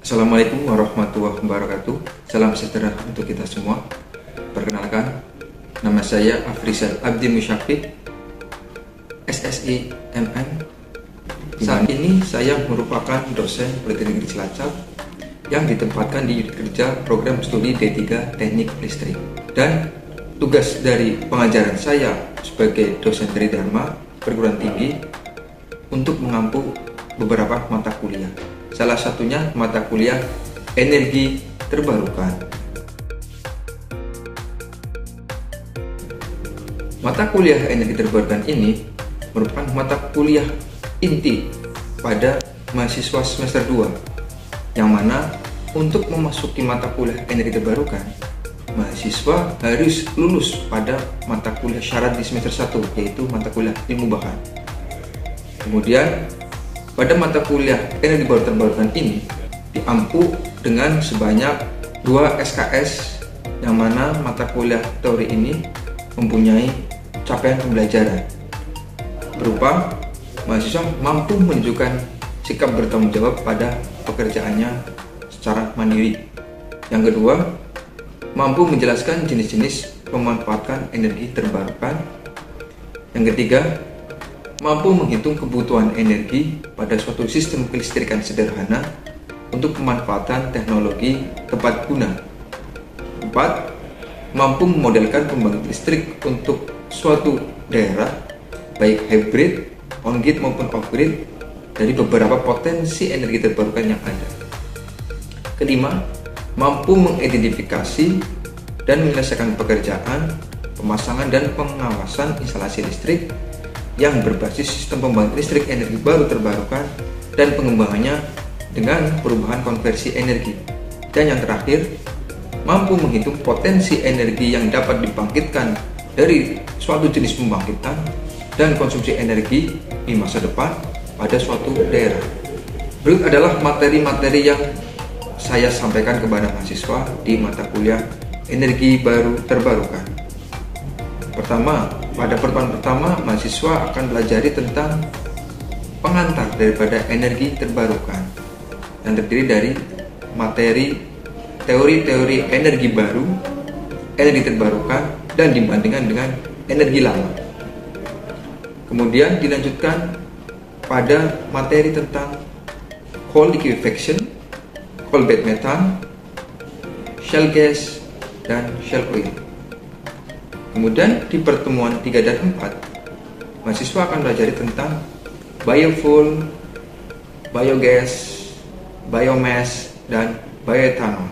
Assalamualaikum warahmatullahi wabarakatuh. Salam sejahtera untuk kita semua. Perkenalkan, nama saya Afrizal Abdi Musyafiq, SSI MM. Saat ini saya merupakan dosen Politeknik Cilacap yang ditempatkan di unit kerja program studi D3 Teknik Listrik. Dan tugas dari pengajaran saya sebagai dosen Tridharma perguruan tinggi untuk mengampu beberapa mata kuliah. Salah satunya mata kuliah energi terbarukan. Mata kuliah energi terbarukan ini merupakan mata kuliah inti pada mahasiswa semester 2, yang mana untuk memasuki mata kuliah energi terbarukan, mahasiswa harus lulus pada mata kuliah syarat di semester 1, yaitu mata kuliah ilmu bahan. Kemudian pada mata kuliah energi baru terbarukan ini diampu dengan sebanyak 2 SKS, yang mana mata kuliah teori ini mempunyai capaian pembelajaran berupa mahasiswa mampu menunjukkan sikap bertanggung jawab pada pekerjaannya secara mandiri. Yang kedua, mampu menjelaskan jenis-jenis pemanfaatan energi terbarukan. Yang ketiga, mampu menghitung kebutuhan energi pada suatu sistem kelistrikan sederhana untuk pemanfaatan teknologi tepat guna. 4. Mampu memodelkan pembangkit listrik untuk suatu daerah, baik hybrid, on-grid maupun off-grid, dari beberapa potensi energi terbarukan yang ada. Kelima, mampu mengidentifikasi dan menyelesaikan pekerjaan, pemasangan dan pengawasan instalasi listrik yang berbasis sistem pembangkit listrik energi baru terbarukan dan pengembangannya dengan perubahan konversi energi. Dan yang terakhir, mampu menghitung potensi energi yang dapat dibangkitkan dari suatu jenis pembangkitan dan konsumsi energi di masa depan pada suatu daerah. Berikut adalah materi-materi yang saya sampaikan kepada mahasiswa di mata kuliah energi baru terbarukan. Pertama, pada pertemuan pertama, mahasiswa akan belajar tentang pengantar daripada energi terbarukan yang terdiri dari materi teori-teori energi baru, energi terbarukan, dan dibandingkan dengan energi lama. Kemudian dilanjutkan pada materi tentang coal liquefaction, coal bed methane, shale gas, dan shale oil. Kemudian di pertemuan 3 dan 4, mahasiswa akan belajar tentang biofuel, biogas, biomass, dan bioethanol.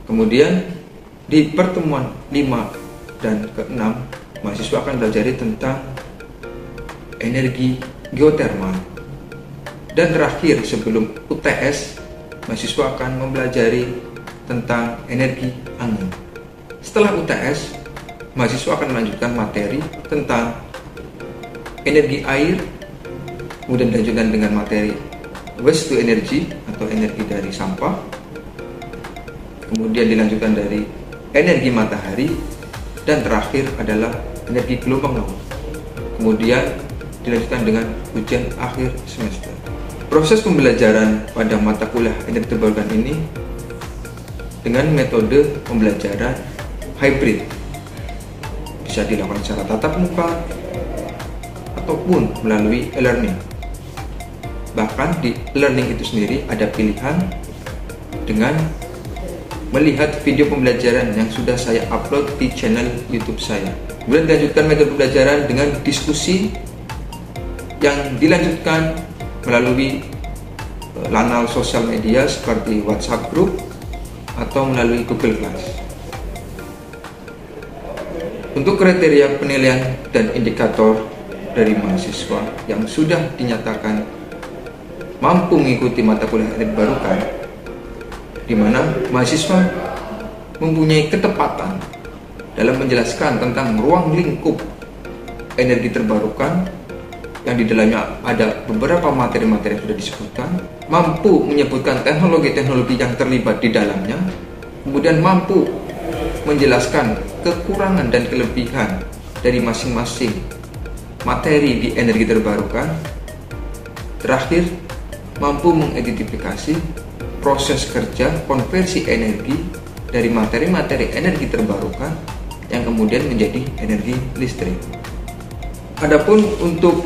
Kemudian di pertemuan 5 dan ke-6, mahasiswa akan belajar tentang energi geotermal. Dan terakhir sebelum UTS, mahasiswa akan mempelajari tentang energi angin. Setelah UTS, mahasiswa akan melanjutkan materi tentang energi air, kemudian dilanjutkan dengan materi waste to energy atau energi dari sampah, kemudian dilanjutkan dari energi matahari, dan terakhir adalah energi gelombang laut. Kemudian dilanjutkan dengan ujian akhir semester. Proses pembelajaran pada mata kuliah energi terbarukan ini dengan metode pembelajaran hybrid, bisa dilakukan secara tatap muka ataupun melalui e-learning. Bahkan di e-learning itu sendiri ada pilihan dengan melihat video pembelajaran yang sudah saya upload di channel YouTube saya. Kemudian dilanjutkan metode pembelajaran dengan diskusi yang dilanjutkan melalui kanal sosial media seperti WhatsApp group atau melalui Google Class. Untuk kriteria penilaian dan indikator dari mahasiswa yang sudah dinyatakan mampu mengikuti mata kuliah energi terbarukan, di mana mahasiswa mempunyai ketepatan dalam menjelaskan tentang ruang lingkup energi terbarukan yang di dalamnya ada beberapa materi-materi yang sudah disebutkan, mampu menyebutkan teknologi-teknologi yang terlibat di dalamnya, kemudian mampu menjelaskan kekurangan dan kelebihan dari masing-masing materi di energi terbarukan. Terakhir, mampu mengidentifikasi proses kerja konversi energi dari materi-materi energi terbarukan yang kemudian menjadi energi listrik. Adapun untuk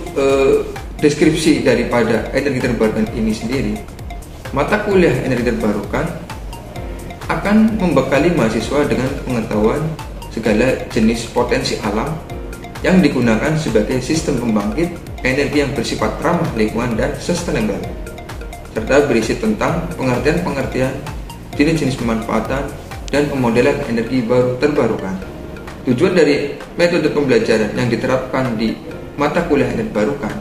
deskripsi daripada energi terbarukan ini sendiri, mata kuliah energi terbarukan akan membekali mahasiswa dengan pengetahuan segala jenis potensi alam yang digunakan sebagai sistem pembangkit energi yang bersifat ramah lingkungan dan sustainable, serta berisi tentang pengertian-pengertian jenis-jenis pemanfaatan dan pemodelan energi baru terbarukan. Tujuan dari metode pembelajaran yang diterapkan di mata kuliah energi terbarukan,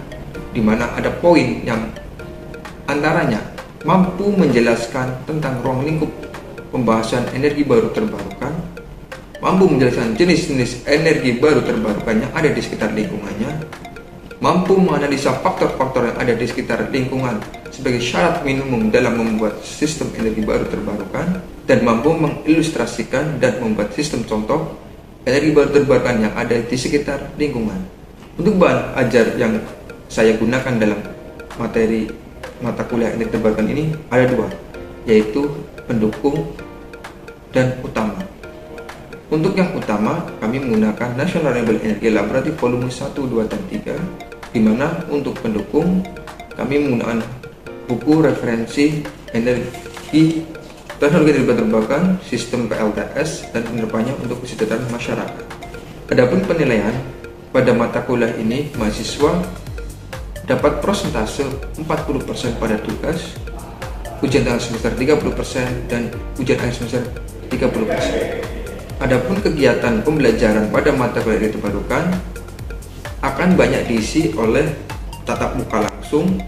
di mana ada poin yang antaranya mampu menjelaskan tentang ruang lingkup pembahasan energi baru terbarukan, mampu menjelaskan jenis-jenis energi baru terbarukan yang ada di sekitar lingkungannya, mampu menganalisa faktor-faktor yang ada di sekitar lingkungan sebagai syarat minimum dalam membuat sistem energi baru terbarukan, dan mampu mengilustrasikan dan membuat sistem contoh energi baru terbarukan yang ada di sekitar lingkungan. Untuk bahan ajar yang saya gunakan dalam materi mata kuliah energi terbarukan ini ada dua, yaitu pendukung dan utama. Untuk yang utama, kami menggunakan National Renewable Energy Laboratory Volume 1, 2, dan 3, di mana untuk pendukung kami menggunakan buku referensi energi teknologi energi terbarukan, sistem PLTS, dan penerapannya untuk kesejahteraan masyarakat. Adapun penilaian pada mata kuliah ini, mahasiswa dapat persentase 40% pada tugas, ujian tengah semester 30%, dan ujian akhir semester 30%. Adapun kegiatan pembelajaran pada mata kuliah energi terbarukan akan banyak diisi oleh tatap muka langsung,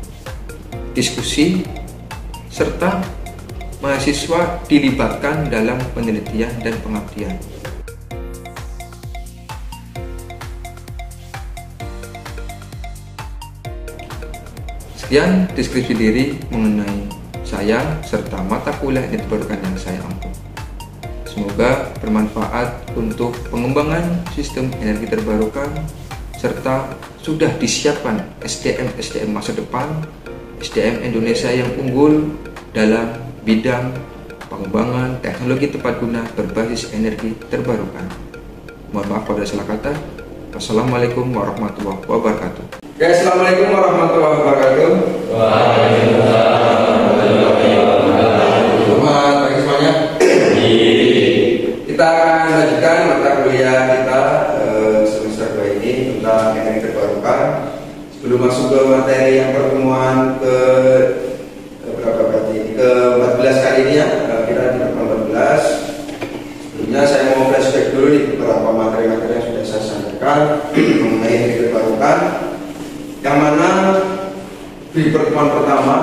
diskusi, serta mahasiswa dilibatkan dalam penelitian dan pengabdian. Sekian deskripsi diri mengenai saya serta mata kuliah energi terbarukan yang saya ampu. Semoga bermanfaat untuk pengembangan sistem energi terbarukan serta sudah disiapkan SDM masa depan, SDM Indonesia yang unggul dalam bidang pengembangan teknologi tepat guna berbasis energi terbarukan. Mohon maaf apabila salah kata. Wassalamualaikum warahmatullahi wabarakatuh. Oke, assalamualaikum warahmatullahi wabarakatuh. Selamat pagi semuanya. Kita akan lanjutkan mata kuliah kita semester 2 ini tentang energi terbarukan. Sebelum masuk ke materi yang pertemuan ke berapa berarti ke-14 kali ini ya, kita di 14. Sebelumnya saya mau flashback dulu di beberapa materi-materi yang sudah saya sampaikan mengenai energi terbarukan, yang mana di pertemuan pertama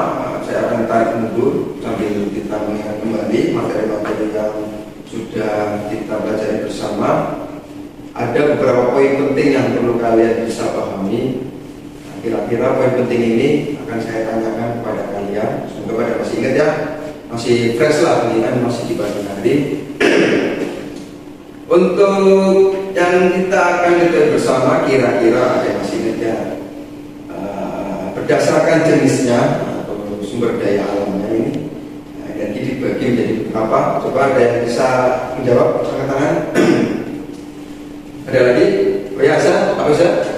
saya akan tarik mundur sambil kita mengingat kembali materi-materi yang sudah kita pelajari bersama. Ada beberapa poin penting yang perlu kalian bisa pahami. Kira-kira poin penting ini akan saya tanyakan kepada kalian. Semoga pada masih ingat ya, masih fresh lah, ini kan masih di pagi hari. Untuk yang kita akan lihat bersama, kira-kira ada yang masih ingat ya, berdasarkan jenisnya atau sumber daya alamnya ini, energi dibagi menjadi apa? Coba ada yang bisa menjawab, angkat tangan. Ada lagi? Oh ya, apa Ustaz?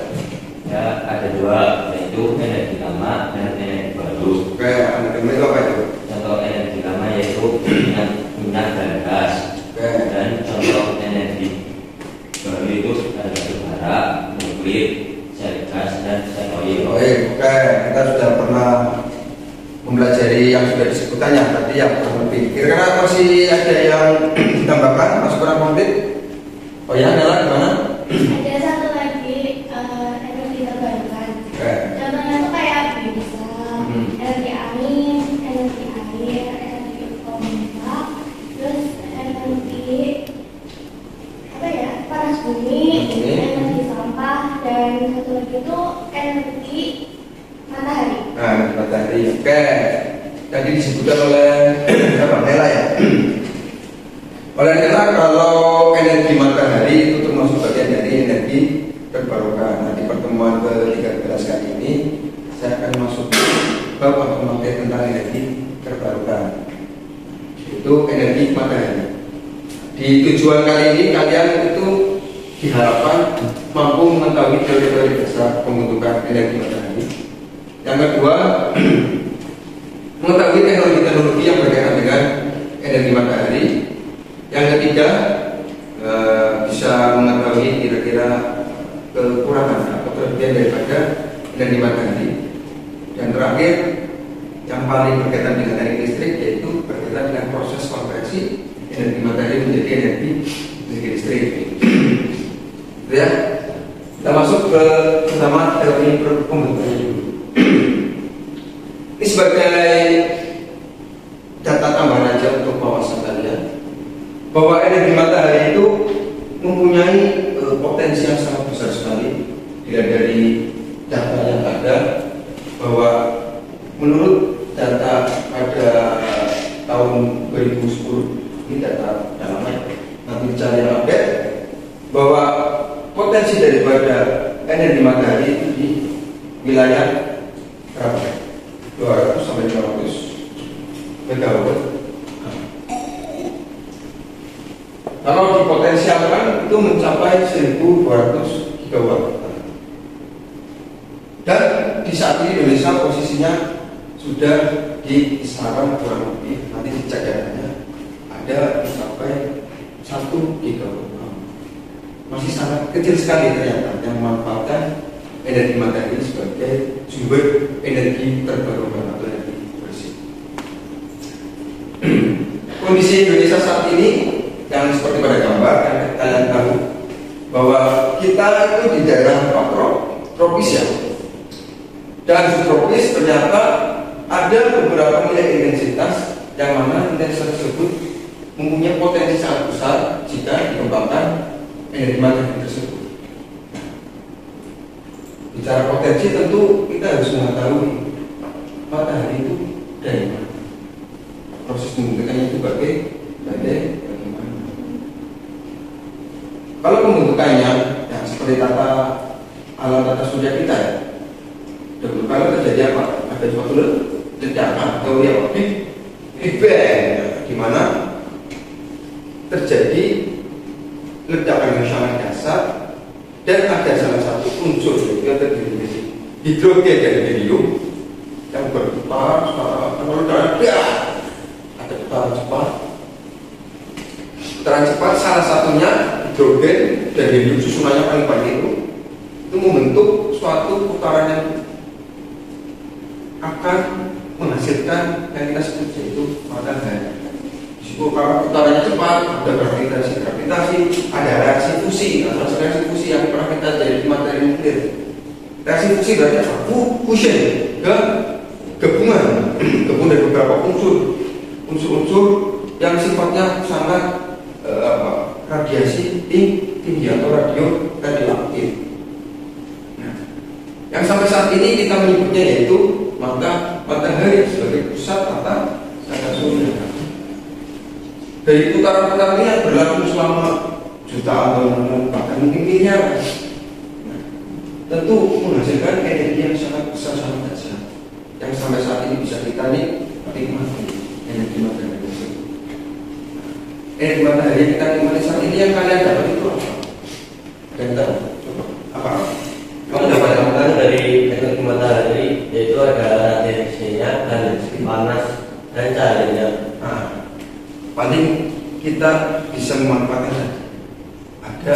Ya, ada dua, yaitu energi lama dan energi baru. Oke, energi itu apa itu? Contoh energi lama yaitu minyak dan gas. Oke. Dan contoh energi baru itu ada batu bara, nuklir, sel gas, dan sel oil. Oke, kita sudah pernah mempelajari yang sudah disebutkannya tadi yang kurang lebih. Kira-kira masih ada yang ditambahkan? Masih kurang komplit? Oh ya, Nela gimana? Ada satu lagi energi terbarukan. Contohnya tuh kayak bisa energi angin, energi air, energi ombak, terus energi apa ya, panas bumi, energi sampah, dan satu lagi itu energi matahari. Nah, matahari. Oke. Tadi disebutkan oleh apa? Nela ya. Oleh Nela, kalau energi matahari itu termasuk bagian dari energi terbarukan. Nah, di pertemuan ke-13 kali ini saya akan masuk ke materi tentang energi terbarukan. itu energi matahari. Di tujuan kali ini kalian itu diharapkan mampu mengetahui teori-teori dasar pembentukan energi matahari. Yang kedua, mengetahui teknologi-teknologi yang berkaitan dengan energi matahari. Yang ketiga, bisa mengetahui kira-kira kekurangan atau kelebihan daripada energi matahari. Dan terakhir, yang paling berkaitan dengan energi listrik, yaitu berkaitan dengan proses konversi energi matahari menjadi energi listrik. Ya, kita masuk ke pertama teori pembentukannya dulu. Ini sebagai data tambahan aja untuk wawasan kalian, bahwa energi matahari itu mempunyai potensi yang sangat besar sekali. Dilihat dari data yang ada, bahwa menurut data pada tahun 2010, ini data dalamnya, nanti dicari yang update, bahwa potensi daripada energi matahari itu di wilayah berapa? 200 sampai 500 megawatt. Kalau dipotensialkan itu mencapai 1.200 gigawatt. Dan di saat ini Indonesia posisinya sudah di kisaran kurang lebih, nanti dicek datanya, ada mencapai 1 gigawatt. Masih sangat kecil sekali ternyata yang memanfaatkan energi matahari sebagai sumber energi terbarukan atau energi bersih. Kondisi Indonesia saat ini yang seperti pada gambar yang kalian tahu, bahwa kita itu di daerah tropis ya, dan subtropis ternyata ada beberapa nilai intensitas yang mana intensitas tersebut mempunyai potensi sangat besar jika dikembangkan energi matahari tersebut. Bicara potensi, tentu kita harus mengetahui matahari itu dari mana, proses pembentukannya itu bagaimana. Kalau pembentukannya ya, seperti alam tata surya kita ya, dahulu kala terjadi apa? Ada suatu ledakan atau ya Big Bang, di mana terjadi ledakan yang sangat dasar, dan ada salah satu unsur yang terdiri dari hidrogen dan helium yang berputar ada putaran cepat. Salah satunya hidrogen dan helium, susunannya paling banyak itu membentuk suatu putaran yang akan menghasilkan yang kita sebut yaitu matahari. Kalau putarannya cepat, ada gravitasi, ada reaksi fusi. Nah, reaksi fusi yang pernah kita jadi di materi nuklir. Reaksi fusi berarti apa? Fusion, gabungan dari beberapa unsur yang sifatnya sangat radiasi tinggi atau radioaktif. Nah, yang sampai saat ini kita menyebutnya yaitu matahari sebagai pusat tata surya. Dari putaran-putaran ini berlangsung selama jutaan tahun, bahkan mungkin miliar. Tentu menghasilkan energi yang sangat besar, sangat dahsyat, yang sampai saat ini bisa kita nikmati energi matahari tersebut. Energi matahari yang kita nikmati saat ini yang kalian dapat itu apa? Dan tahu? Coba apa? Kamu dapat dari energi matahari, yaitu ada radiasinya dan panas dan cahayanya. Paling kita bisa memanfaatkan ada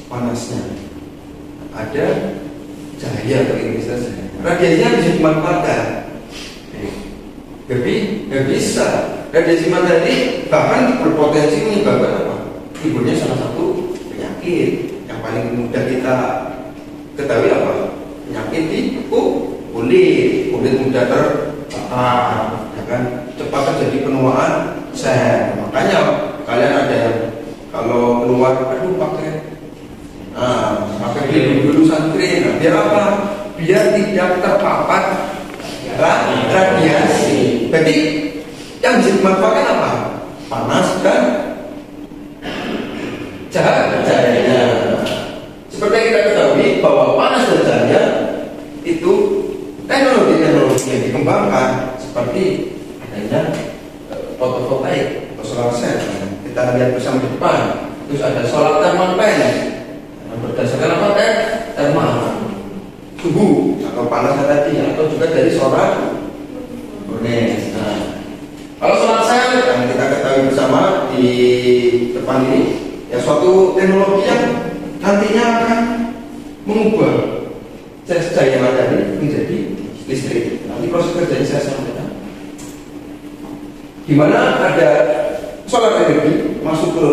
panasnya, ada cahaya atau intensitas cahaya. Radiasinya bisa dimanfaatkan, tapi nggak bisa. Radiasi matahari bahkan berpotensi menyebabkan apa? Timbulnya salah satu penyakit yang paling mudah kita ketahui apa? Penyakit di kulit mudah terbakar, ya kan? Cepat terjadi penuaan sel. Makanya kalian ada yang kalau keluar, pakai dulu sunscreen. Biar apa? Biar tidak terpapar radiasi. Jadi yang bisa dimanfaatkan apa? Panas dan cahaya. Seperti yang kita ketahui bahwa panas dan cahaya itu teknologi yang dikembangkan seperti adanya fotovoltaik. lihat bersama di depan. Terus ada solar thermal panel. Nah, berdasarkan apa teh? Thermal suhu atau panasnya tadi, atau juga dari solar furnace. Nah, kalau solar cell yang kita ketahui bersama di depan ini, ya suatu teknologi yang nantinya akan mengubah cahaya matahari menjadi listrik. Nanti proses kerjanya saya sampaikan. Di mana ada solar energi masuk ke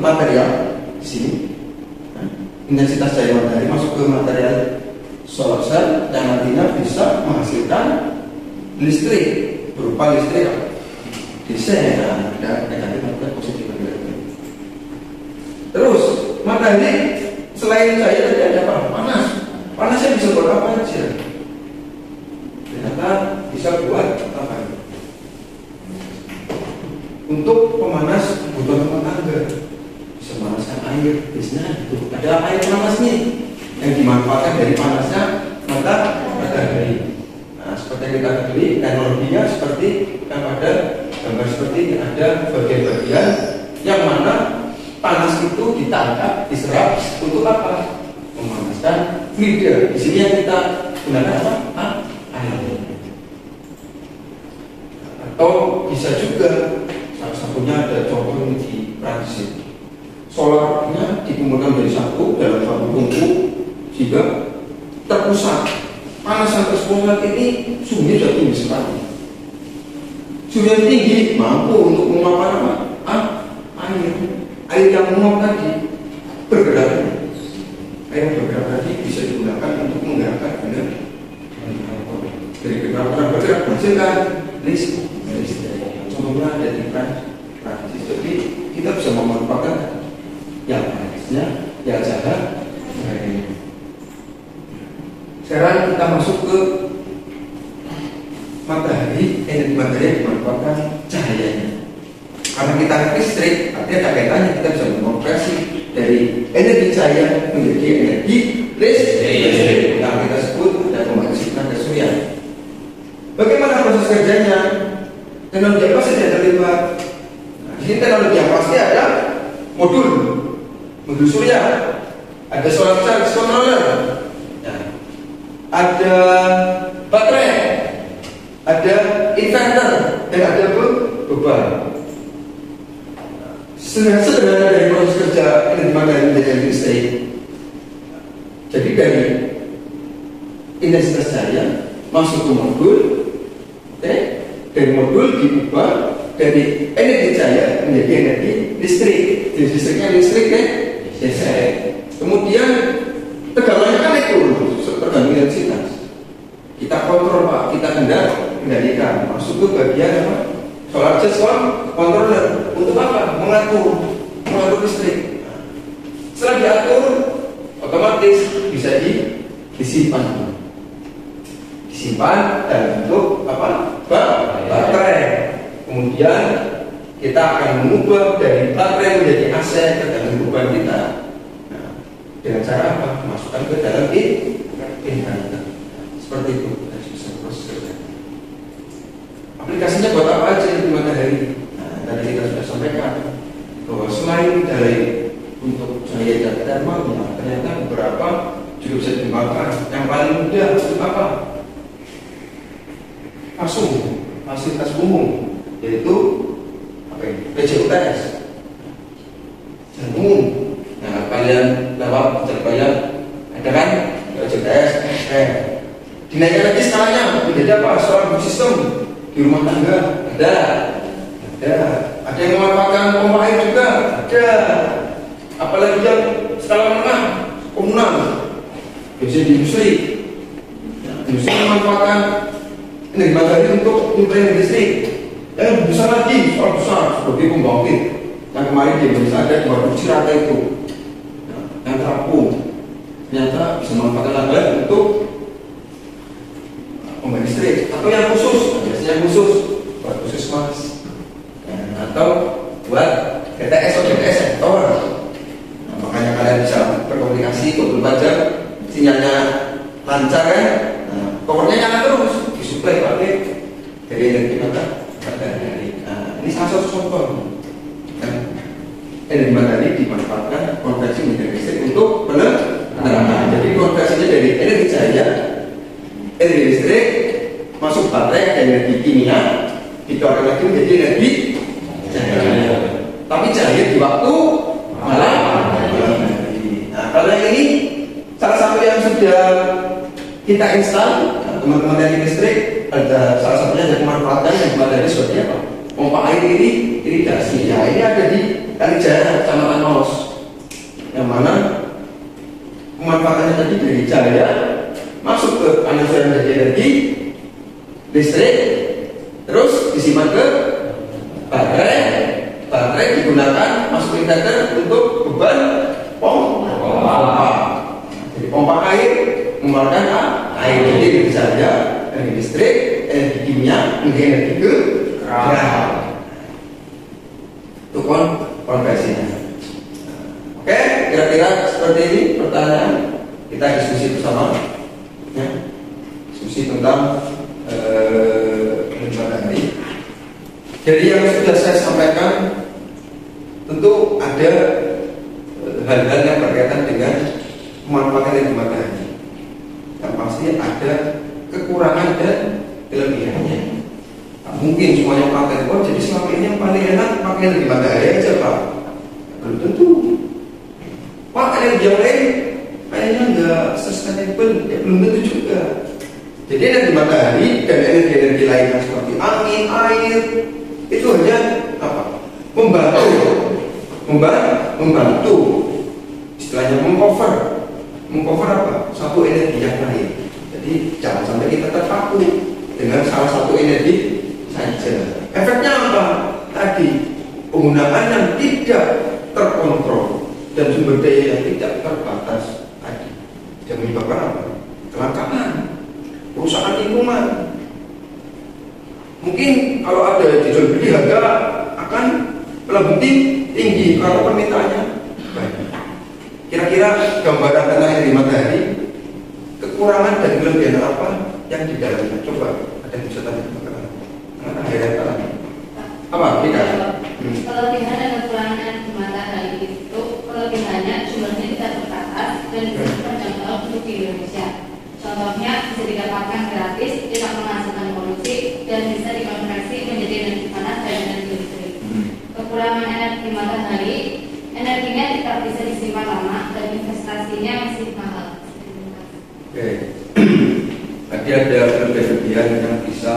material di sini. Nah, intensitas cahaya matahari masuk ke material solar cell yang nantinya bisa menghasilkan listrik berupa listrik DC. Nah, ada negatif dan positif. Terus matahari selain cahaya tadi ada apa? Panas. Panasnya bisa buat apa aja? Ternyata bisa buat apa? Untuk pemanas kebutuhan rumah tangga, bisa memanaskan air. Biasanya itu ada air panas nih yang dimanfaatkan dari panasnya matahari. Nah, seperti yang kita ketahui, teknologinya seperti yang pada gambar seperti ini, ada bagian-bagian yang mana panas itu ditangkap, diserap untuk apa? Memanaskan fluida. Di sini yang kita gunakan apa? Air. Atau bisa juga salah satunya ada contoh di Prancis. Solarnya dikumpulkan dari satu dalam satu tungku sehingga terpusat. Panas yang tersebut ini suhunya sudah tinggi sekali. Suhu yang tinggi mampu untuk menguapkan apa? Air yang menguap tadi bergerak. Air yang bergerak tadi bisa digunakan untuk menggerakkan generator. Dari generator yang bergerak menghasilkan listrik. Contohnya ada di Prancis. Jadi kita bisa memanfaatkan yang panasnya, yang jahat. Sekarang kita masuk ke matahari, energi matahari yang dimanfaatkan cahayanya. Karena kita listrik, artinya ada kaitannya, kita bisa mengonversi dari energi cahaya menjadi energi listrik. Yang kita sebut ada pembangkit tenaga surya. Bagaimana proses kerjanya? Teknologi apa saja terlibat? Nah, di sini teknologi yang pasti ada modul surya, ada solar charge controller, ada baterai, ada inverter, dan ada beban. Sederhana dari proses kerja energi matahari menjadi listrik. Jadi dari intensitas cahaya masuk ke modul, dari modul diubah dari energi cahaya menjadi energi listrik. Jadi listriknya listrik DC. Kemudian tegangannya kan itu tergantung intensitas. Kita kontrol Pak, kita kendalikan masuk ke bagian apa? Solar charge controller. Untuk apa? Mengatur listrik. Setelah diatur, otomatis bisa disimpan dalam bentuk apa? Baterai. Kemudian kita akan mengubah dari baterai menjadi AC tergantung beban kita. Nah, dengan cara apa? Masukkan ke dalam inverter. Seperti itu. Bisa proses kerja. Aplikasinya buat apa aja di matahari? Nah, tadi kita sudah sampaikan bahwa selain dari untuk cahaya dan thermalnya, ternyata beberapa juga bisa dikembangkan. Yang paling mudah untuk apa? Fasilitas umum, yaitu apa ini? PJUTS, jalan umum. Nah, kalian lewat Jalan ada kan PJUTS, dinaikkan lagi skalanya menjadi apa? Solar sistem di rumah tangga ada yang memanfaatkan pompa air juga ada. Apalagi yang skala menengah komunal, biasanya di industri memanfaatkan energi matahari untuk menyuplai listrik. Yang lebih besar lagi, soal besar seperti pembangkit yang kemarin di Indonesia ada 2 Cirata itu, yang terapung, ternyata bisa memanfaatkan lahan untuk pembangkit listrik. Atau yang khusus, biasanya yang khusus buat puskesmas, atau buat GTS atau GTS sektor. Nah, makanya kalian bisa berkomunikasi 24 jam, sinyalnya lancar kan. Nah, powernya nyala terus, disuplai pakai dari energi matahari. Nah, ini salah satu contoh. energi matahari dimanfaatkan konversi menjadi listrik untuk penerangan. Jadi konversinya dari energi cahaya, energi listrik masuk baterai, energi kimia dikeluarkan lagi menjadi energi cahaya. Tapi cahaya di waktu malam. Nah, kalau yang ini salah satu yang sudah kita install, teman-teman dari listrik, ada salah satunya yang memanfaatkan yang matahari seperti apa? Pompa air ini irigasi. Ya, ini ada di Kalijaya, Kecamatan Maros, yang mana pemanfaatannya tadi dari cahaya masuk ke panel surya menjadi energi listrik, terus disimpan ke baterai. Baterai digunakan masuk inverter untuk beban pompa. Jadi pompa air mengeluarkan air, jadi energi cahaya, energi listrik, energi kimia, energi gerak. Itu konversinya. Oke, kira-kira seperti ini pertanyaan. Kita diskusi bersama, ya. Diskusi tentang energi matahari. Jadi yang sudah saya sampaikan tentu ada hal-hal yang berkaitan dengan pemanfaatan energi matahari. Yang pasti ada kekurangan dan kelebihannya. Nah, mungkin semuanya pakai jadi selama ini yang paling enak pakai energi matahari aja Pak. Belum tentu. Pak, energi yang lain kayaknya nggak sustainable, ya belum tentu juga. Jadi energi matahari dan energi-energi lainnya seperti angin, air itu hanya apa? Membantu. Istilahnya mengcover apa? Satu energi yang lain. Jadi jangan sampai kita terpaku dengan salah satu energi saja. Efeknya apa? Tadi penggunaan yang tidak terkontrol dan sumber daya yang tidak terbatas tadi. Yang menyebabkan apa? Kelangkaan, perusahaan lingkungan. Mungkin kalau ada dijual beli harga akan lebih tinggi kalau permintaannya banyak. Kira-kira gambaran tentang energi matahari, kekurangan dan kelebihan apa yang di dalamnya? Coba ada yang bisa tanya apa? Kita kelebihan dan kekurangan energi matahari itu, kelebihannya jumlahnya tidak terbatas dan bisa terjangkau untuk di Indonesia. Contohnya bisa didapatkan gratis, tidak menghasilkan polusi, dan bisa dikonversi menjadi energi panas dan energi listrik. Kekurangan energi matahari, energinya tidak bisa disimpan lama dan investasinya masih mahal. Oke. Tadi ada kelebihan yang bisa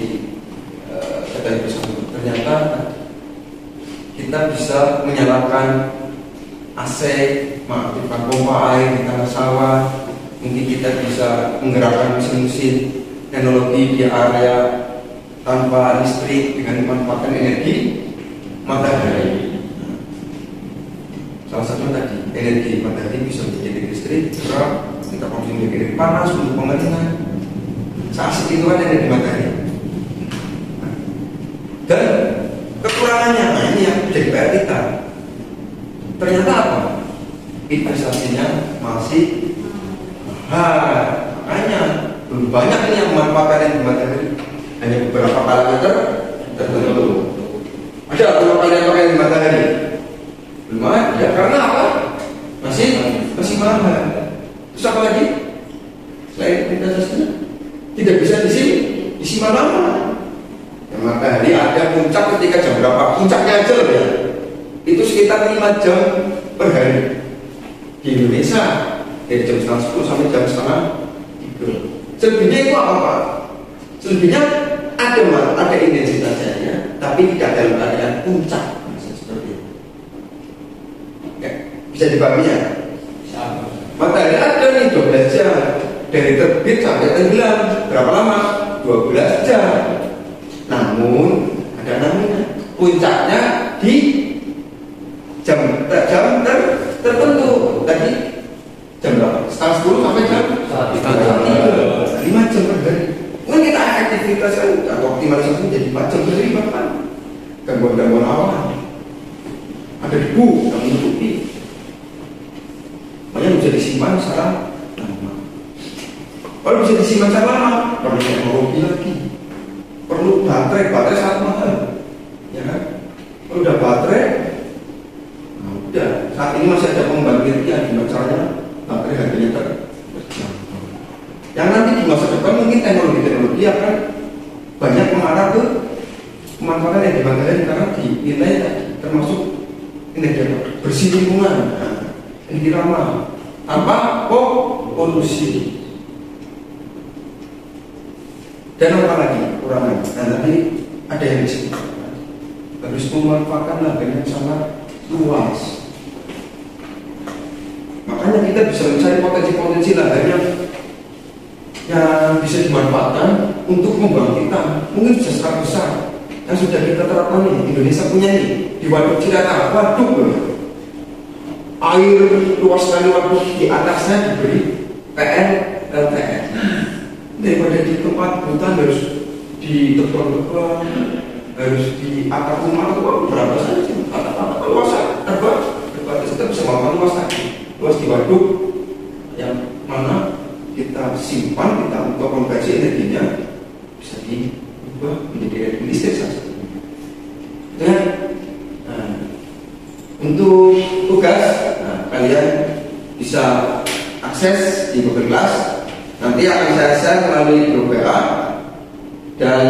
kita bersama. Ternyata kita bisa menyalakan AC, mengaktifkan pompa air di tanah sawah. Mungkin kita bisa menggerakkan mesin-mesin teknologi di area tanpa listrik dengan memanfaatkan energi matahari. Salah satunya tadi, energi matahari bisa menjadi listrik, gerak, kita konsumsi energi panas untuk pengeringan. Saat itu kan energi matahari. Dan kekurangannya, nah ini yang jadi PR kita. Ternyata apa? Investasinya masih makanya belum banyak ini yang memanfaatkan energi matahari. Hanya beberapa parameter tertentu. Ada beberapa kalian pakai energi matahari? Belum ada. Karena apa? Masih mahal. Terus apa lagi? Selain investasinya tidak bisa disimpan lama. Yang matahari ada puncak ketika jam berapa? Puncaknya aja loh ya. Itu sekitar 5 jam per hari. Di Indonesia dari jam 9:30 sampai jam 2:30. Selebihnya itu apa? Selebihnya ada intensitasnya, tapi tidak dalam keadaan puncak. Seperti itu. Ya, bisa dipahami ya? Matahari ada nih 12 jam dari terbit sampai tenggelam. Berapa lama? 12 jam. Namun ada namanya puncaknya di jam tertentu. Tadi jam berapa? 9:30 sampai jam 3. 5 jam per hari. Mungkin kita aktivitas kan atau optimalisasi jadi 4 jam per hari bahkan gangguan-gangguan awan. Ada debu yang menutupi. Makanya bisa disimpan secara lama. Kalau bisa disimpan secara lama, perlu teknologi lagi. Perlu baterai sangat mahal, ya kan? Kalau udah baterai, saat ini masih ada pembangkit yang gimana caranya baterai harganya terjangkau. Yang nanti di masa depan mungkin teknologi akan banyak mengarah ke pemanfaatan energi baterai karena dinilai termasuk energi bersih lingkungan, energi ramah, tanpa polusi. Dan apa lagi kurangan? Nah, tadi ada yang disebut harus memanfaatkan lahan yang sangat luas. Makanya kita bisa mencari potensi-potensi lahan yang bisa dimanfaatkan untuk pembangkitan. Mungkin bisa sangat besar yang sudah kita terapkan nih. Indonesia punya nih di Waduk Cirata, waduk air luas sekali, waduk di atasnya diberi PLTN. Daripada di tempat hutan harus di tebang-tebang, harus di atap rumah itu berapa saja, atap luasan terbatas, kita bisa melakukan luas lagi, luas di waduk yang mana kita simpan, kita untuk konversi energinya bisa diubah menjadi energi listrik saja. Dan untuk tugas, kalian bisa akses di Google Class. Nanti akan saya share melalui grup WA dan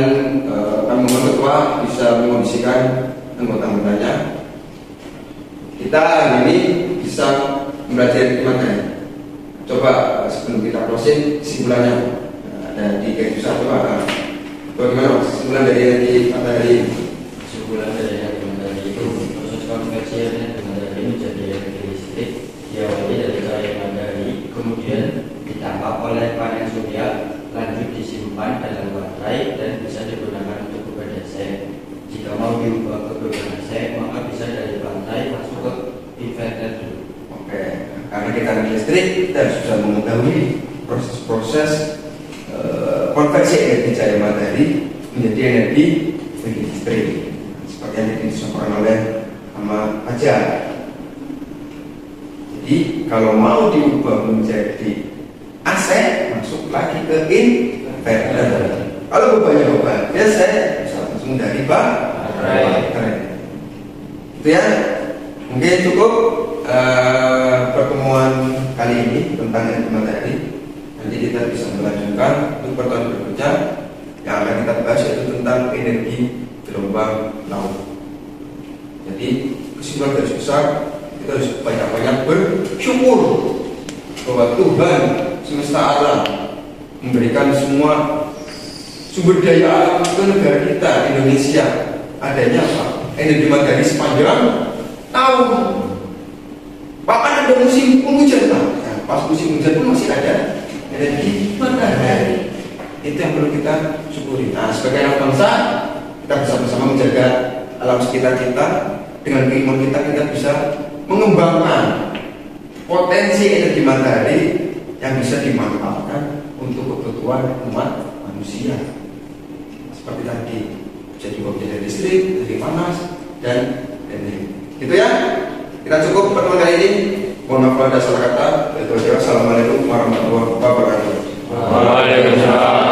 kami mohon ketua bisa mengondisikan anggota-anggotanya. Kita hari ini bisa mempelajari materi. Coba sebelum kita closing kesimpulannya ada di garis besar coba. Bagaimana kesimpulan dari materi? Kesimpulan dari materi itu proses konversi energi materi menjadi energi listrik diawali dari cahaya matahari, kemudian ditangkap oleh panel surya, lanjut disimpan dalam baterai dan bisa digunakan untuk beban DC. Jika mau diubah ke beban DC, maka bisa dari baterai masuk ke inverter dulu. Oke, karena kita listrik, kita sudah mengetahui proses-proses konversi energi cahaya matahari menjadi energi listrik, seperti yang disampaikan oleh Ahmad Fajar. Jadi kalau mau diubah menjadi AC, masuk lagi ke inverter. Kalau bebannya beban, saya bisa langsung dari baterai. Itu ya, mungkin cukup pertemuan kali ini tentang energi matahari. Nanti kita bisa melanjutkan untuk pertemuan berikutnya yang akan kita bahas yaitu tentang energi gelombang laut. Jadi kesimpulan garis besar, kita harus banyak-banyak bersyukur bahwa Tuhan semesta alam memberikan semua sumber daya alam ke negara kita Indonesia. Adanya apa? Energi matahari sepanjang tahun. Bahkan ada musim penghujan, nah, pas musim hujan pun masih ada energi matahari. Itu yang perlu kita syukuri. Nah, sebagai anak bangsa, kita bersama-sama menjaga alam sekitar kita. Dengan keimanan kita bisa mengembangkan potensi energi matahari yang bisa dimanfaatkan untuk kebutuhan umat manusia. Seperti tadi, jadi menjadi listrik, jadi panas, dan lain-lain. Gitu ya. Kita cukup pertemuan kali ini. Mohon maaf ada salah kata. Assalamualaikum warahmatullahi wabarakatuh. Waalaikumsalam.